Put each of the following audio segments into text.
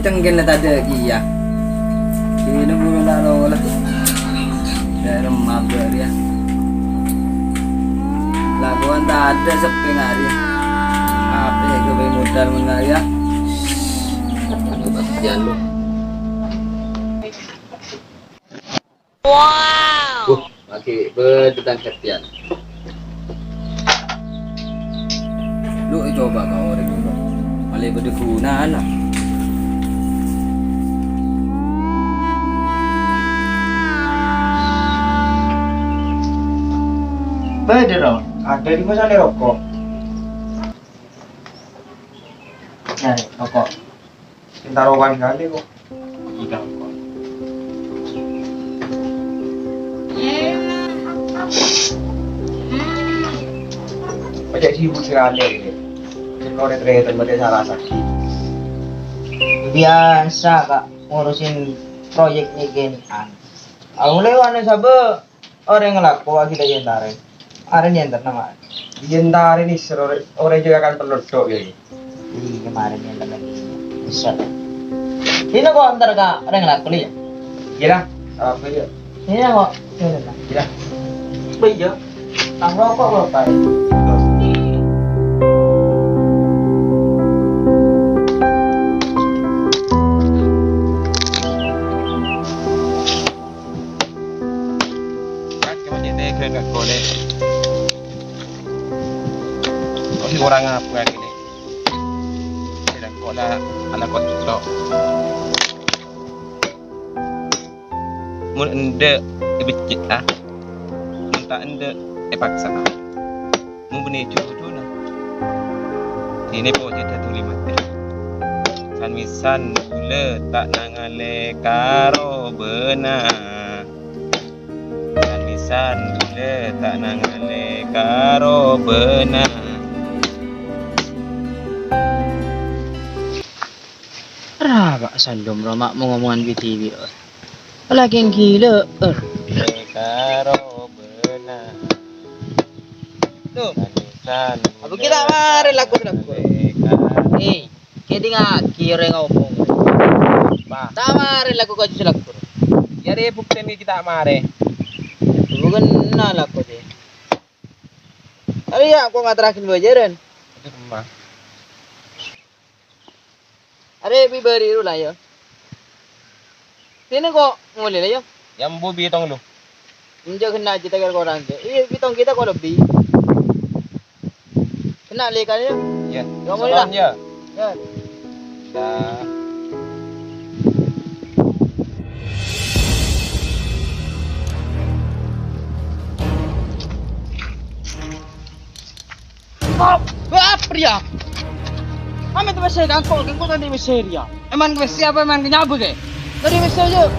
cenggen lah tadi lagi ya. Ini belum naruh lah. Dari mabar ya. Laguan tak ada sepi ngari. Apa ya gue modal mengalir ya. Bastian lu. Wow. Lagi berdetan Bastian. Lu coba kau orang itu. Malah berguna lah. Beda dong, ada di mana rokok? Nyari rokok. Taruhan kali kok. Iya rokok. Pajak sibuk sekali ini. Kau udah terlihat berarti salah sakit. Biasa kak ngurusin proyek ini genian. Aku lewat sabe orang ngelaku kita jentare. Ada yang tenang. Jentare ini orang juga akan pelodok ya. Iya kemarin yang lagi besar. Ini kok antar kak orang ngelaku ya? Gila, apa aja? Ini kok ini lah. Gila. Bejo. Tang rokok berapa? Enggak boleh. Kok orang apa gini? Tidak kola anak kau itu. Mun ende ibicit ah. Mun tak ende paksa. Mun beni jodoh nah. Ini po tidak tuli mati. San misan gula tak nangale karo benar. San gula tak nangale karo benar. Pak Sandom Roma mau ngomongan BTV. Lagi yang gila. Karo benar. Tuh. San. Apa kita mari laku. Kedi nggak kira ngomong. Pak. Tamari laku kau just laku. Jadi bukti ni kita mare. Bukan nala ko deh. Ari ya, aku nggak terakhir bajaran. Itu rumah. Ari bibari dulu lah yo. Sini kok mulai lah yo. Yang bubi tong lu. Injak kena kita kalau orang ke. Iya, bitong kita kok lebih. Kena lekan yo. Ya. Kamu lah. Ya. Ya. Dah. Wah, pria. Kami tuh masih gangkol, tadi miseria. Emang gue siapa emang kenyabu ke? Dari mesej aja.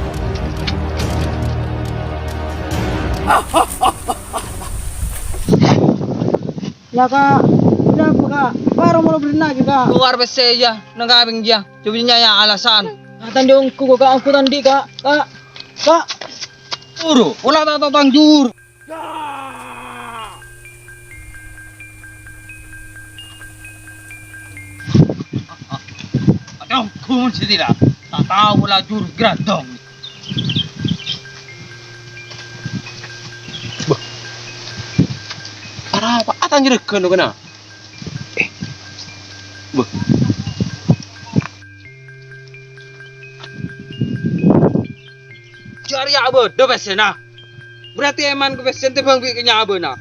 Ya kak, kenapa kak? Baru mau berenang kak. Keluar mesej aja, nengabing dia. Coba yang alasan. Katan dong, kuku kak aku tadi kak, kak. Uru, ulah tak tangjur. Yang kumun sendiri tak tahu lajur gradong. Para apa? Atan jerekeun kena. Beuh. Cari apa? Do pesena. Berarti eman ke pesen teh bang bikinnya apa na?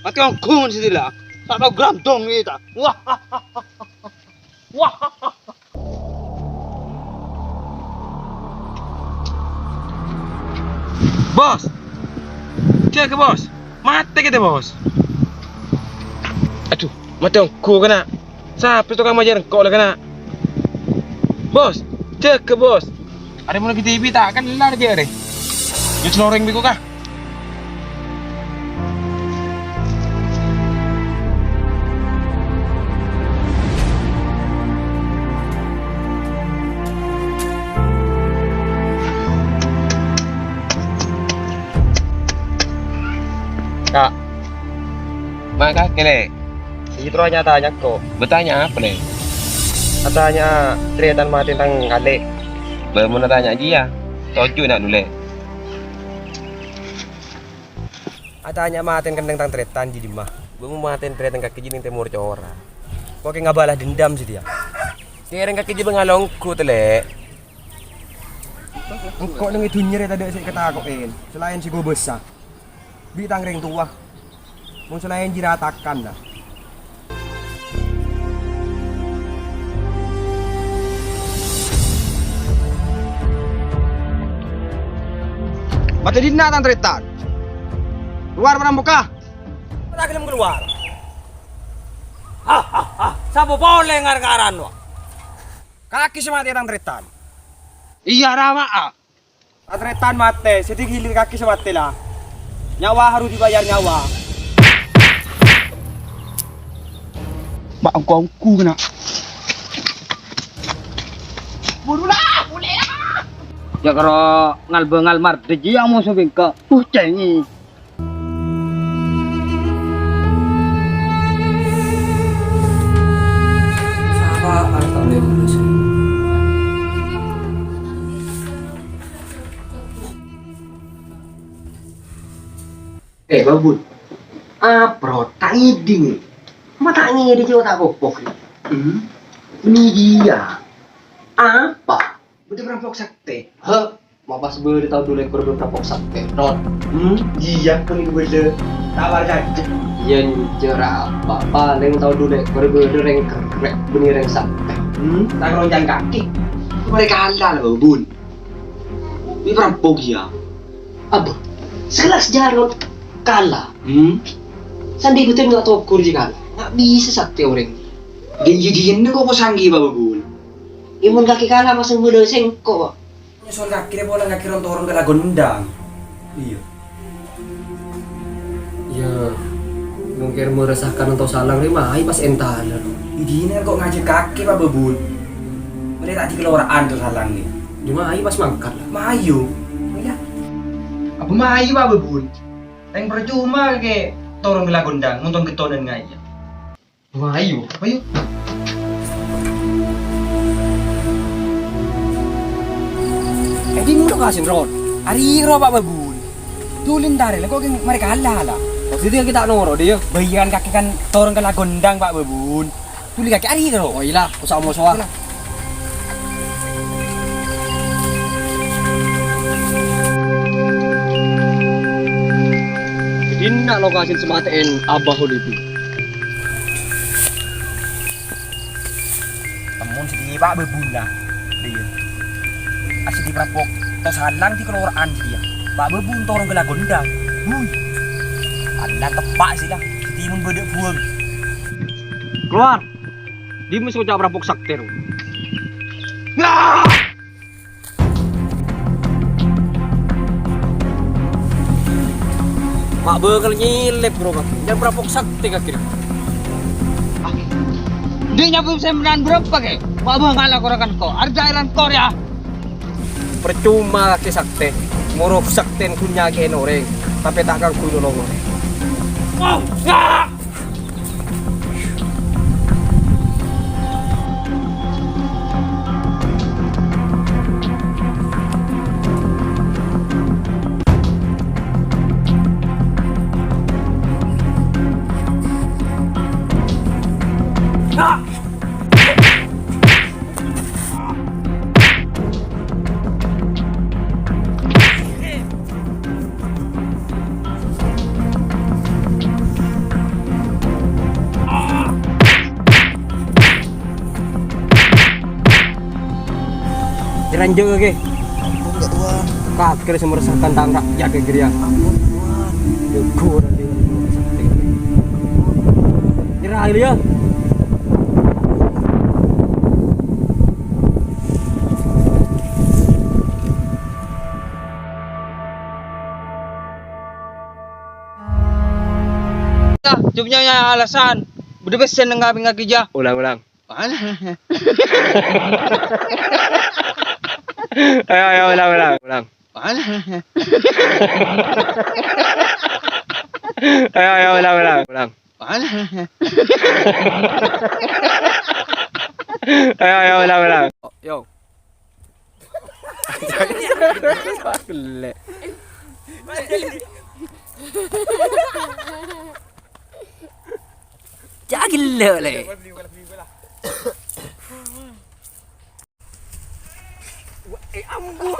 Mati yang kumun sendiri lah. Tak tahu gradong kita. Wah. Wah. Bos. Cek ke bos. Mati kita bos. Aduh, mati aku kena. Siapa tukang majar kok lah kena. Bos, cek ke bos. Ada mau lagi TV tak kan lar dia deh. Yo celoreng biku kah? Kak, maka kele, itu tanya kok. Bertanya apa nih? Katanya teriatan mati tang kali. Baru mau tanya dia. Toju nak dulu. Katanya maten kendeng tang teriatan di mah. Baru mau maten teriatan kaki jinin temur cora. Kok nggak balas dendam sih dia. Kira kaki jiba ngalongku tele. Engkau nang itu nyeri tadi saya ketakokin. Selain si gue besar. Bitang ring tua. Mau selain jiratakan dah. Mati dina tang teritan. Keluar perampoka. Tak kelem keluar. Sabo boleh ngar-ngaran lo. Kaki semati tang teritan. Iya Rama. Atretan mate, sedih gilir kaki semati lah. Nyawa harus dibayar nyawa. Mak aku kena. Ya karo ngalbengal mar deji yang mau sobengka. Cengi. Sama atau lulus. Babun. Bro, tangi ding. Mata tangi di tak kopok. Ini dia. Apa? Udah perampok sakte. Mau pas ber tahu dulu ekor perampok sakte. Rod. Iya, kan itu beda. Tawar saja. Iya, cerah apa? Paling tahu dulu ekor reng kerek benih reng sakte. Tak ronjang kaki. Mereka halal, babun. Ini perampok ya. Apa? Sekelas jarot kalah. Sandi betul nggak tahu kurji kalah. Nggak bisa sakti orang. Gini kok posanggi babun. Imun kaki kalah pasang muda sengko. Nyesol kaki dia bola kaki rontoron ke gondang. Iya. Ya, mungkin meresahkan atau salah lima. Ai pas entalan. Ini kok ngajak kaki pak babun. Mereka tadi keloraan tuh salang nih. Cuma ai pas mangkat lah. Mayu. Ya. Apa mayu pak babun? Yang percuma ke torong ke gondang, nonton ketonan ngaya. Cuma ayu. Ayo. Di mulu kasin Rod. Ari ro pak babun. Tulin dari lah kok mereka halala. Jadi kita noro dia. Bayan kaki kan torong ke gondang pak babun. Tuli kaki ari ro. Oh iya, usah mau soal. Inna lokasi sematen abah itu. Temun si pak babun lah. Dia. Asli di perampok. Tos halang di keloraan dia. Pak babun torong ke gondang. Hui. Halang tepak sih lah. Timun bedek buang. Keluar. Dia mesti ucap rampok sakter. Mak bakal nyilep bro kan. Jangan rampok sakti kaki. Dia nyapu sembilan berapa ke? Mak bang ngalah korakan ko. Arjailan kor ya. Percuma kaki sakti. Moro sakten kunya ke noreng. Tapi takkan kuno nongol. Ranjau lagi. Enggak tuan. Kak kira meresahkan tangga ya ke geria. Ampun tuan. Kur Nyerah dia. Jawabnya ya alasan. Udah besen ngabing ngaki ja. Ulang. Mana? Ayo ulang. Mana? Ayo ulang. Mana? Ayo ulang. Oh, yo. Gile. Gile le. Eh, ambo.